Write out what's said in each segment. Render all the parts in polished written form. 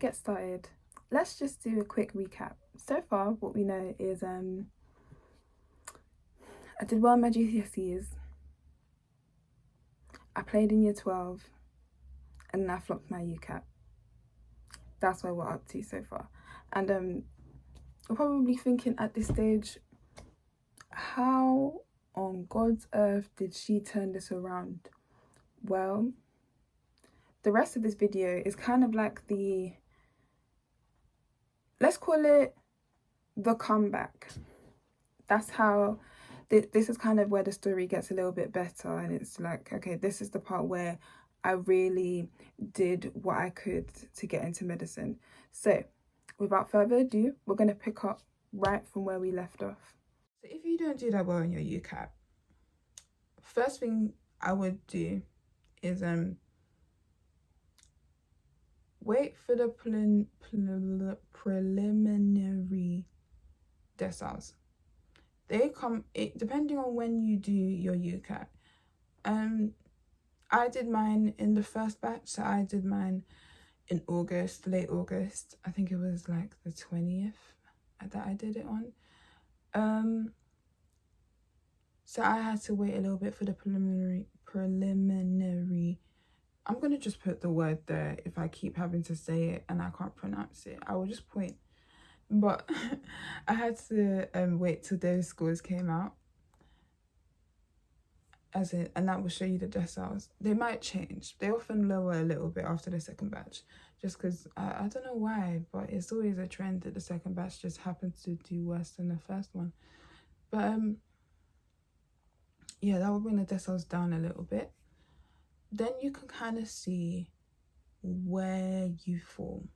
get started, let's just do a quick recap. So far, what we know is I did well in my GCSEs, I played in year 12, and then I flopped my UCAT. That's where we're up to so far. And we're probably thinking at this stage, how on God's earth did she turn this around? Well, the rest of this video is kind of like the, let's call it the comeback. That's how, this is kind of where the story gets a little bit better, and it's like, okay, this is the part where I really did what I could to get into medicine. So without further ado, we're going to pick up right from where we left off. So if you don't do that well in your UCAT, first thing I would do is wait for the preliminary deciles. They come, depending on when you do your UCAT. I did mine in the first batch, so I did mine in August, late August. I think it was like the 20th that I did it on. So I had to wait a little bit for the preliminary. I'm gonna just put the word there. If I keep having to say it and I can't pronounce it, I will just point. But I had to wait till those scores came out, and that will show you the deciles. They might change. They often lower a little bit after the second batch, just because I don't know why, but it's always a trend that the second batch just happens to do worse than the first one. But yeah, that will bring the deciles down a little bit. Then you can kind of see where you fall,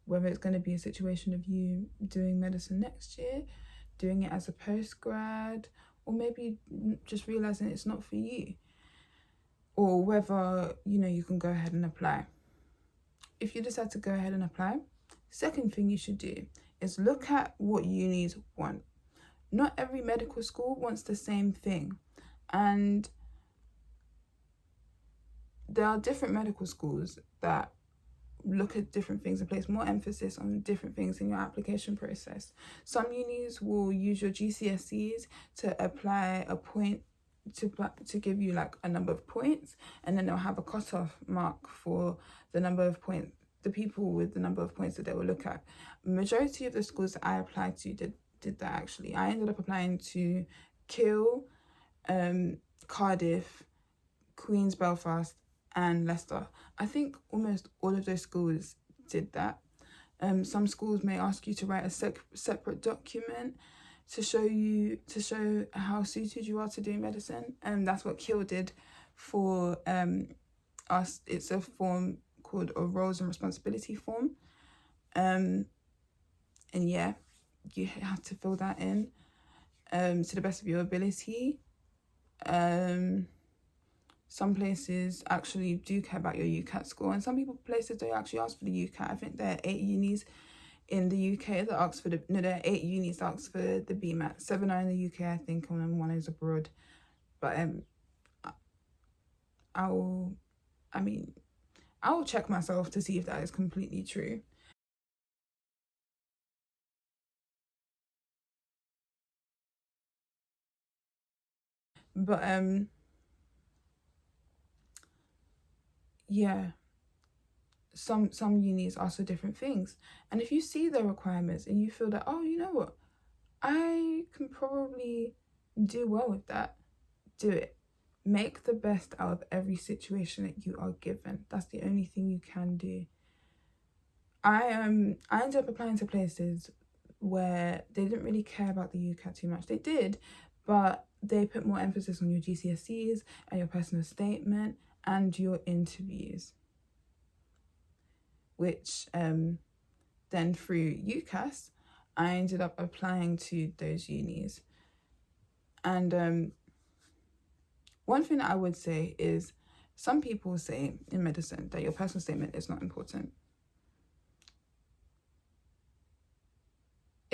whether it's going to be a situation of you doing medicine next year, doing it as a post-grad, or maybe just realizing it's not for you, or whether, you know, you can go ahead and apply. If you decide to go ahead and apply, second thing you should do is look at what unis want. Not every medical school wants the same thing, and there are different medical schools that look at different things and place more emphasis on different things in your application process. Some unis will use your GCSEs to apply a point to give you like a number of points, and then they'll have a cutoff mark for the number of points, the people with the number of points that they will look at. Majority of the schools that I applied to did that actually. I ended up applying to Keele, Cardiff, Queen's, Belfast, and Leicester. I think almost all of those schools did that. Some schools may ask you to write a separate document to show how suited you are to doing medicine, and that's what Keele did for us. It's a form called a roles and responsibility form, and yeah, you have to fill that in to the best of your ability. Some places actually do care about your UCAT score, and some places don't actually ask for the UCAT. I think there are 8 unis in the UK that ask for there are 8 unis that ask for the BMAT. 7 are in the UK, I think, and then 1 is abroad. But I will check myself to see if that is completely true. But yeah, some unis ask for different things, and if you see the requirements and you feel that, oh, you know what, I can probably do well with that, do it. Make the best out of every situation that you are given. That's the only thing you can do. I ended up applying to places where they didn't really care about the UCAT too much. They did, but they put more emphasis on your GCSEs and your personal statement and your interviews, which then through UCAS, I ended up applying to those unis. And one thing that I would say is, some people say in medicine that your personal statement is not important.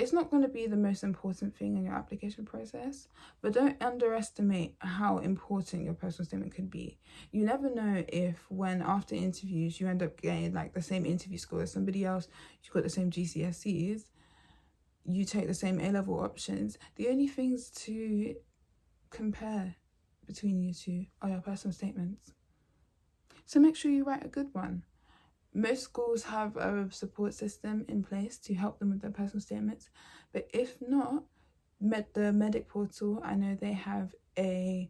it's not going to be the most important thing in your application process, but don't underestimate how important your personal statement could be. You never know if when after interviews you end up getting like the same interview score as somebody else, you got the same GCSEs, you take the same A-level options. The only things to compare between you two are your personal statements. So make sure you write a good one. Most schools have a support system in place to help them with their personal statements. But if not, the Medic portal, I know they have a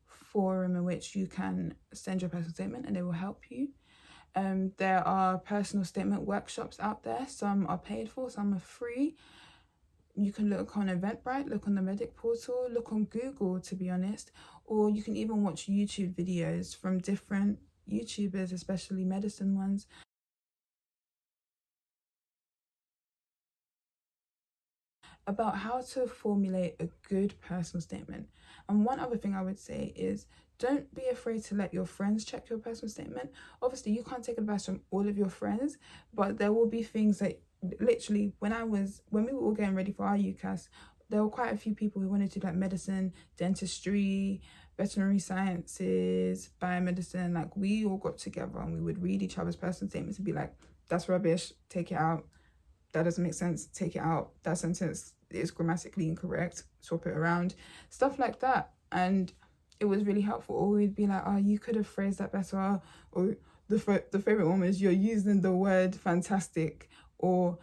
forum in which you can send your personal statement and they will help you. There are personal statement workshops out there. Some are paid for, some are free. You can look on Eventbrite, look on the Medic portal, look on Google, to be honest, or you can even watch YouTube videos from different YouTubers, especially medicine ones, about how to formulate a good personal statement. And one other thing I would say is don't be afraid to let your friends check your personal statement. Obviously, you can't take advice from all of your friends, but there will be things that literally when we were all getting ready for our UCAS, there were quite a few people who wanted to do like medicine, dentistry, veterinary sciences, biomedicine. Like we all got together and we would read each other's personal statements and be like, that's rubbish, take it out. That doesn't make sense, take it out. That sentence is grammatically incorrect, swap it around, stuff like that. And it was really helpful. Or we'd be like, oh, you could have phrased that better. Or the favorite one was, you're using the word fantastic. Or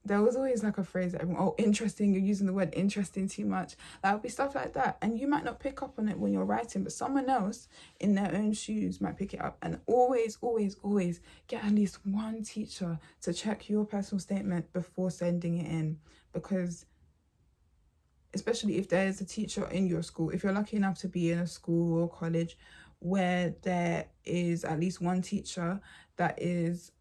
there was always like a phrase that everyone, oh, interesting, you're using the word interesting too much. That would be stuff like that. And you might not pick up on it when you're writing, but someone else in their own shoes might pick it up. And always, always, always get at least one teacher to check your personal statement before sending it in. Because especially if there is a teacher in your school, if you're lucky enough to be in a school or college where there is at least one teacher that is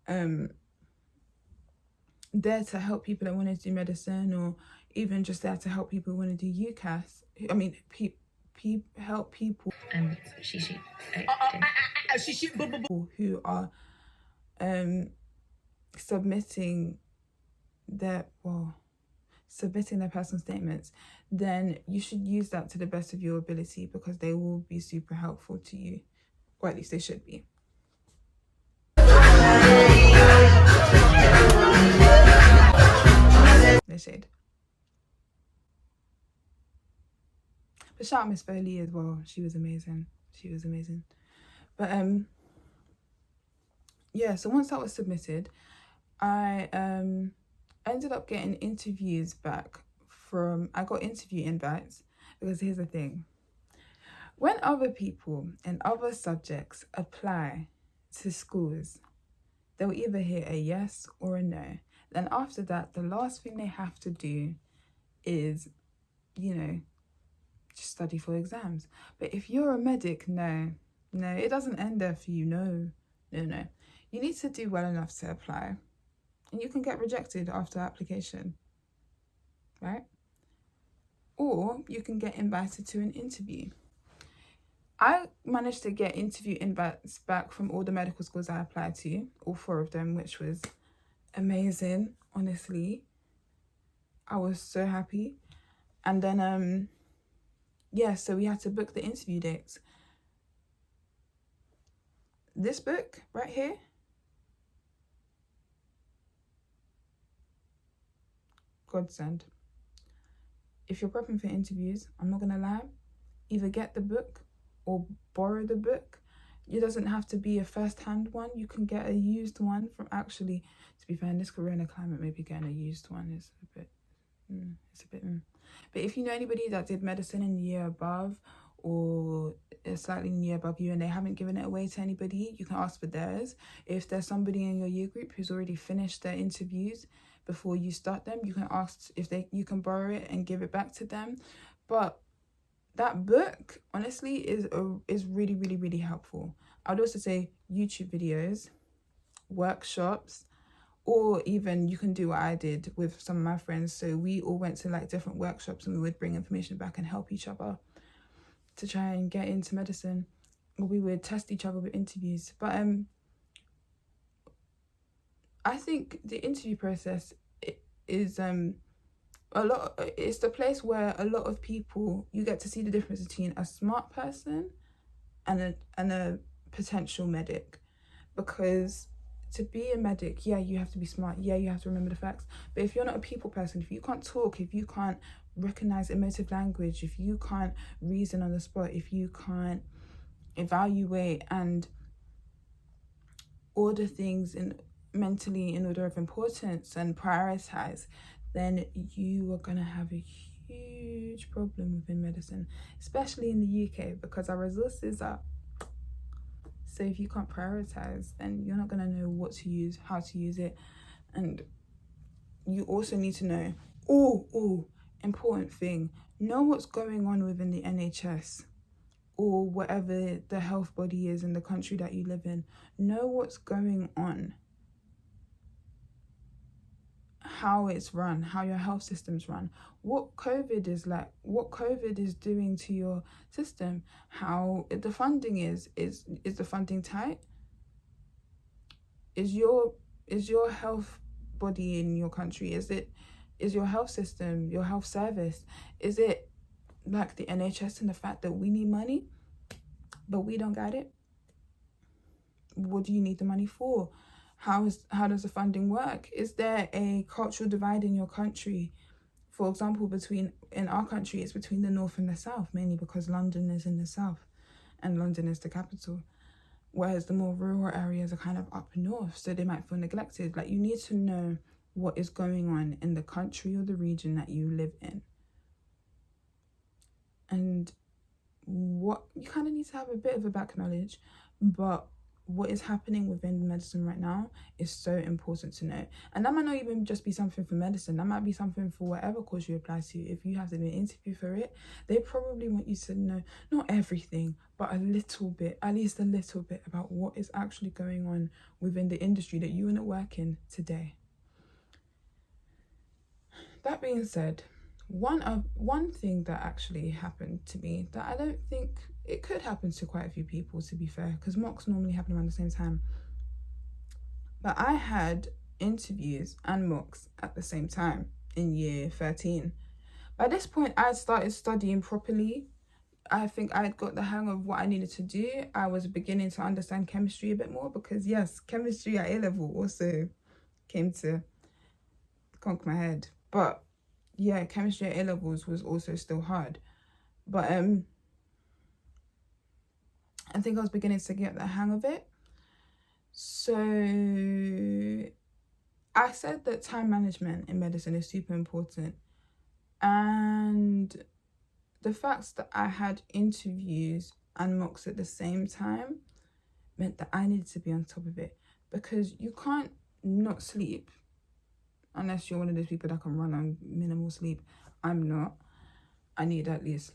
there to help people that want to do medicine, or even just there to help people who want to do UCAS. I mean, help people who are submitting their personal statements, then you should use that to the best of your ability, because they will be super helpful to you, or at least they should be. They should. But shout out Miss Foley as well. She was amazing. But yeah, so once that was submitted, I ended up getting interviews back I got interview invites, because here's the thing. When other people in other subjects apply to schools, they'll either hear a yes or a no. Then after that, the last thing they have to do is, just study for exams. But if you're a medic, no, it doesn't end there for you. No. You need to do well enough to apply. And you can get rejected after application, right? Or you can get invited to an interview. I managed to get interview invites back from all the medical schools I applied to, all 4 of them, which was amazing, honestly. I was so happy. And then, so we had to book the interview dates. This book right here, godsend. If you're prepping for interviews, I'm not gonna lie, either get the book or borrow the book. It doesn't have to be a first-hand one. You can get a used one from, actually, to be fair, in this corona climate, maybe getting a used one is a bit, But if you know anybody that did medicine in the year above, or slightly in the year above you, and they haven't given it away to anybody, you can ask for theirs. If there's somebody in your year group who's already finished their interviews before you start them, you can ask if you can borrow it and give it back to them. But that book, honestly, is really, really, really helpful. I'd also say YouTube videos, workshops, or even you can do what I did with some of my friends. So we all went to like different workshops and we would bring information back and help each other to try and get into medicine. Or we would test each other with interviews. But I think the interview process, is it's the place where a lot of people, you get to see the difference between a smart person and a potential medic. Because to be a medic, yeah, you have to be smart, yeah, you have to remember the facts, but if you're not a people person, if you can't talk, if you can't recognize emotive language, if you can't reason on the spot, if you can't evaluate and order things mentally in order of importance and prioritize, then you are going to have a huge problem within medicine, especially in the UK, because our resources are. So if you can't prioritize, then you're not going to know what to use, how to use it. And you also need to know, important thing, know what's going on within the NHS or whatever the health body is in the country that you live in. Know what's going on, how it's run, how your health system's run, what COVID is like, what COVID is doing to your system, how the funding is the funding tight? Is your health body in your country, is your health system, your health service, is it like the NHS in the fact that we need money but we don't got it? What do you need the money for? How does the funding work? Is there a cultural divide in your country? For example, in our country, it's between the north and the south, mainly because London is in the south and London is the capital. Whereas the more rural areas are kind of up north, so they might feel neglected. Like, you need to know what is going on in the country or the region that you live in. And what you kind of need to have a bit of a back knowledge, but what is happening within medicine right now is so important to know. And that might not even just be something for medicine, that might be something for whatever course you apply to. If you have to do an interview for it, they probably want you to know not everything, but a little bit, at least a little bit, about what is actually going on within the industry that you want to work in today. That being said, one thing that actually happened to me that I don't think it could happen to quite a few people, to be fair, because mocks normally happen around the same time, but I had interviews and mocks at the same time in year 13. By this point, I had started studying properly. I think I had got the hang of what I needed to do. I was beginning to understand chemistry a bit more, because yes, chemistry at A-level also came to conk my head. But yeah, chemistry at A-levels was also still hard. But I think I was beginning to get the hang of it. So I said that time management in medicine is super important. And the fact that I had interviews and mocks at the same time meant that I needed to be on top of it, because you can't not sleep unless you're one of those people that can run on minimal sleep. I'm not. I need at least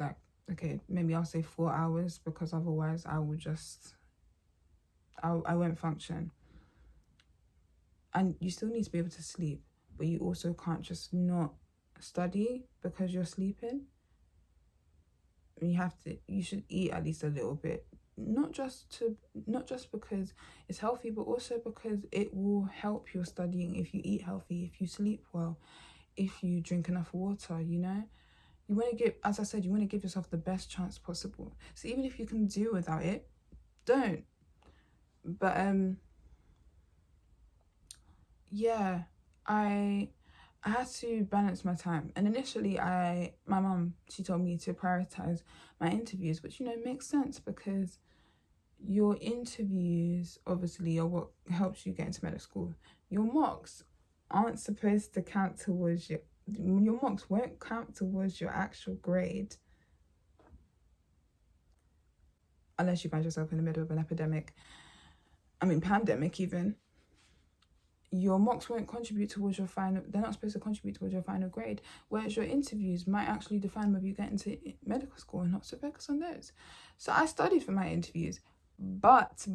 maybe I'll say 4 hours, because otherwise I will just, I won't function. And you still need to be able to sleep, but you also can't just not study because you're sleeping. You should eat at least a little bit, not just because it's healthy, but also because it will help your studying if you eat healthy, if you sleep well, if you drink enough water. You want to give, as I said, you want to give yourself the best chance possible. So even if you can do without it, don't. But yeah, I had to balance my time. And initially, my mum, she told me to prioritize my interviews, which, makes sense, because your interviews obviously are what helps you get into medical school. Your mocks aren't supposed to count towards your mocks won't count towards your actual grade unless you find yourself in the middle of an pandemic even. Your mocks won't contribute towards your final, they're not supposed to contribute towards your final grade, whereas your interviews might actually define whether you get into medical school, and not to focus on those. So I studied for my interviews, but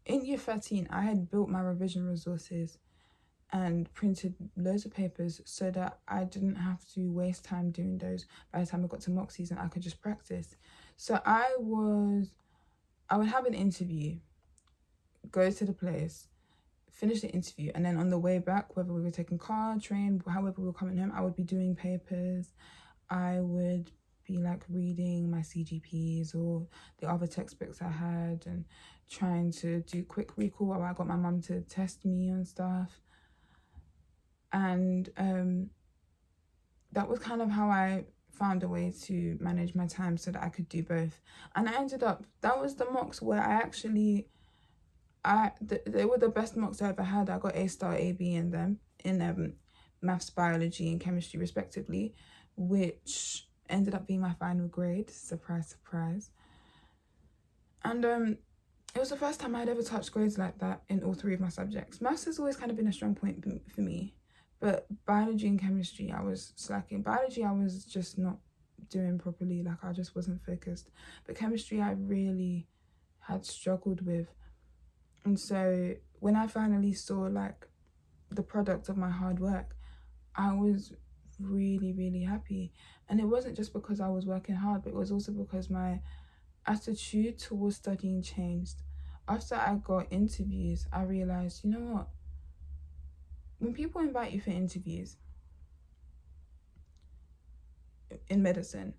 in year 13, I had built my revision resources and printed loads of papers so that I didn't have to waste time doing those. By the time I got to mock season, I could just practice. So I would have an interview, go to the place, finish the interview, and then on the way back, whether we were taking car, train, however we were coming home, I would be doing papers. I would be like reading my CGPs or the other textbooks I had and trying to do quick recall while I got my mum to test me and stuff. And that was kind of how I found a way to manage my time so that I could do both. And I ended up, that was the mocks where I actually, they were the best mocks I ever had. I got A star, A, B in them, in maths, biology and chemistry respectively, which ended up being my final grade. Surprise, surprise. And it was the first time I'd ever touched grades like that in all three of my subjects. Maths has always kind of been a strong point for me, but biology and chemistry, I was slacking. Biology, I was just not doing properly, like I just wasn't focused. But chemistry, I really had struggled with. And so when I finally saw like the product of my hard work, I was really, really happy. And it wasn't just because I was working hard, but it was also because my attitude towards studying changed. After I got interviews, I realized, you know what? When people invite you for interviews in medicine,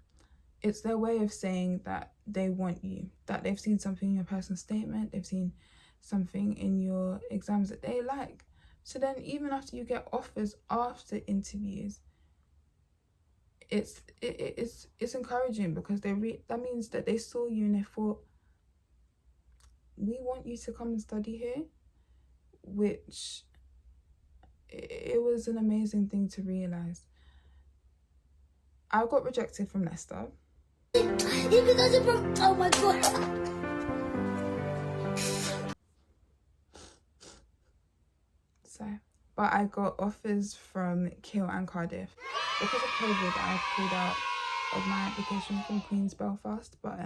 it's their way of saying that they want you, that they've seen something in your personal statement, they've seen something in your exams that they like. So then even after you get offers after interviews, it's encouraging because that means that they saw you and they thought, we want you to come and study here, which it was an amazing thing to realize. I got rejected from Leicester. Oh my god. So, but I got offers from Kiel and Cardiff. Because of COVID, I pulled out of my application from Queen's Belfast, but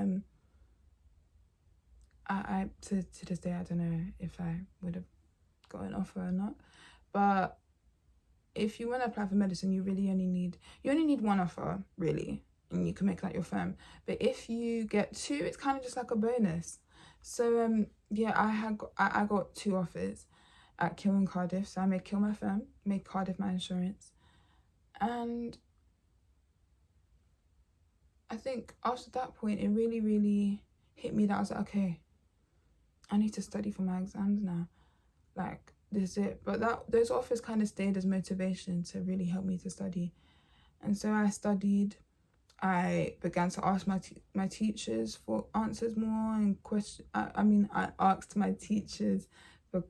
I to this day I don't know if I would have got an offer or not. But if you want to apply for medicine, you only need one offer, really, and you can make that your firm. But if you get two, it's kind of just like a bonus. So yeah, I got two offers at Kiel and Cardiff. So I made Kiel my firm, made Cardiff my insurance, and I think after that point, it really, really hit me that I was like, okay, I need to study for my exams now. Like, this is it. But those offers kind of stayed as motivation to really help me to study. And so I studied. I began to ask my teachers for answers more and question. I asked my teachers for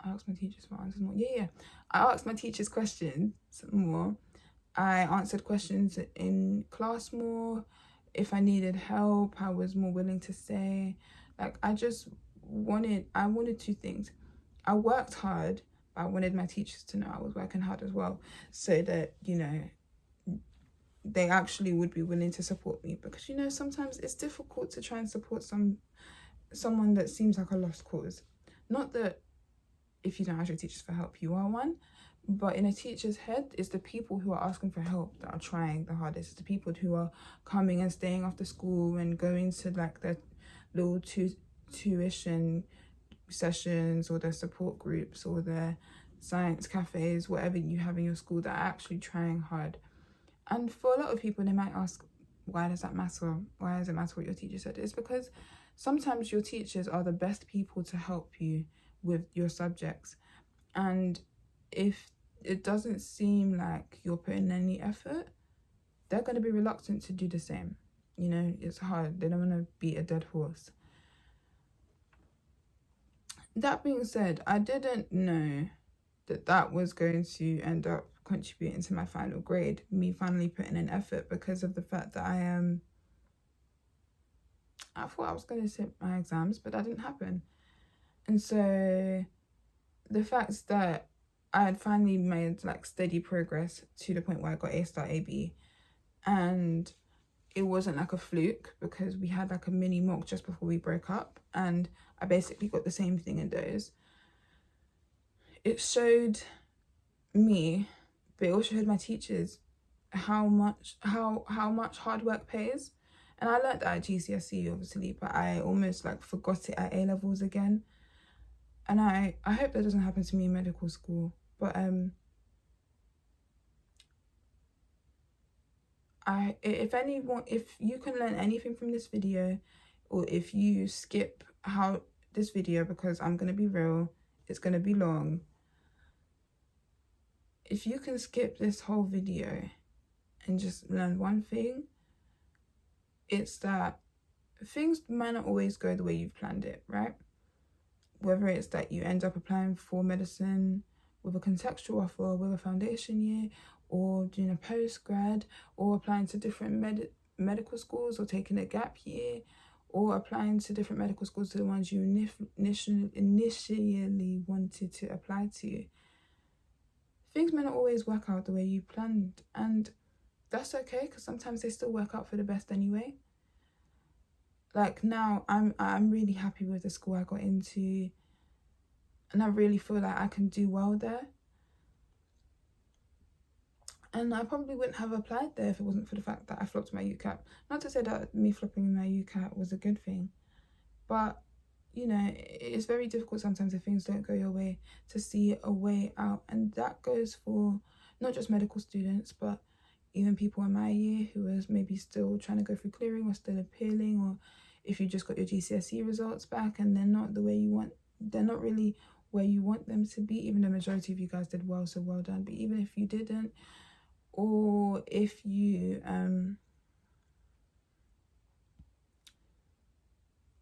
answers more. Yeah. I asked my teachers questions more. I answered questions in class more. If I needed help, I was more willing to say. Like, I wanted two things. I worked hard, but I wanted my teachers to know I was working hard as well, so that, they actually would be willing to support me. Because, sometimes it's difficult to try and support someone that seems like a lost cause. Not that if you don't ask your teachers for help, you are one. But in a teacher's head, it's the people who are asking for help that are trying the hardest. It's the people who are coming and staying after school and going to like their little tuition sessions or their support groups or their science cafes, whatever you have in your school, that are actually trying hard. And for a lot of people, they might ask, why does that matter? Why does it matter what your teacher said? It's because sometimes your teachers are the best people to help you with your subjects. And if it doesn't seem like you're putting any effort, they're going to be reluctant to do the same. It's hard. They don't want to beat a dead horse. That being said, I didn't know that was going to end up contributing to my final grade, me finally putting in effort, because of the fact that I thought I was going to sit my exams, but that didn't happen. And so the fact that I had finally made like steady progress to the point where I got A star, A, B, and it wasn't like a fluke, because we had like a mini mock just before we broke up, and I basically got the same thing in those. It showed me, but it also showed my teachers how much hard work pays. And I learned that at GCSE, obviously, but I almost like forgot it at A levels again. And I hope that doesn't happen to me in medical school. But if you can learn anything from this video, or if you skip this video, because I'm gonna be real, it's gonna be long. If you can skip this whole video and just learn one thing, it's that things might not always go the way you've planned it, right? Whether it's that you end up applying for medicine with a contextual offer, with a foundation year, or doing a post-grad, or applying to different medical schools, or taking a gap year, or applying to different medical schools to the ones you initially wanted to apply to. Things may not always work out the way you planned, and that's okay, because sometimes they still work out for the best anyway. Like now, I'm really happy with the school I got into, and I really feel like I can do well there. And I probably wouldn't have applied there if it wasn't for the fact that I flopped my UCAT. Not to say that me flopping my UCAT was a good thing, but you know, it's very difficult sometimes if things don't go your way to see a way out. And that goes for not just medical students, but even people in my year who was maybe still trying to go through clearing or still appealing, or if you just got your GCSE results back and they're not the way you want, they're not really where you want them to be, even the majority of you guys did well, so well done. But even if you didn't, or if you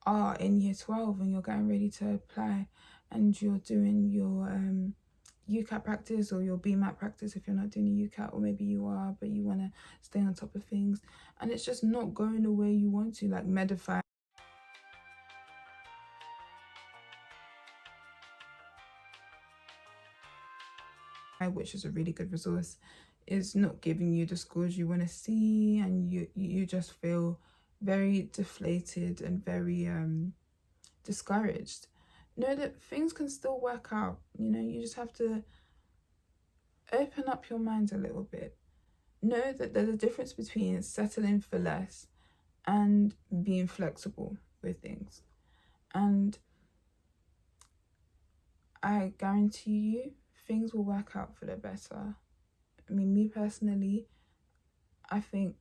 are in year 12 and you're getting ready to apply and you're doing your UCAT practice or your BMAT practice if you're not doing a UCAT, or maybe you are but you want to stay on top of things and it's just not going the way you want to, like Medify, which is a really good resource, is not giving you the scores you want to see, and you just feel very deflated and very discouraged. Know that things can still work out. You know, you just have to open up your mind a little bit. Know that there's a difference between settling for less and being flexible with things. And I guarantee you, things will work out for the better. I mean, me personally, I think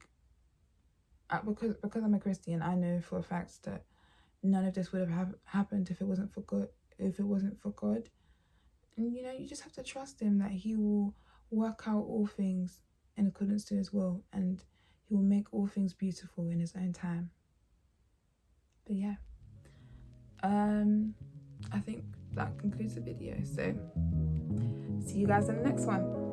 because I'm a Christian, I know for a fact that none of this would have happened if it wasn't for God. And you know, you just have to trust him that he will work out all things in accordance to his will, and he will make all things beautiful in his own time. But yeah, I think that concludes the video. So see you guys in the next one.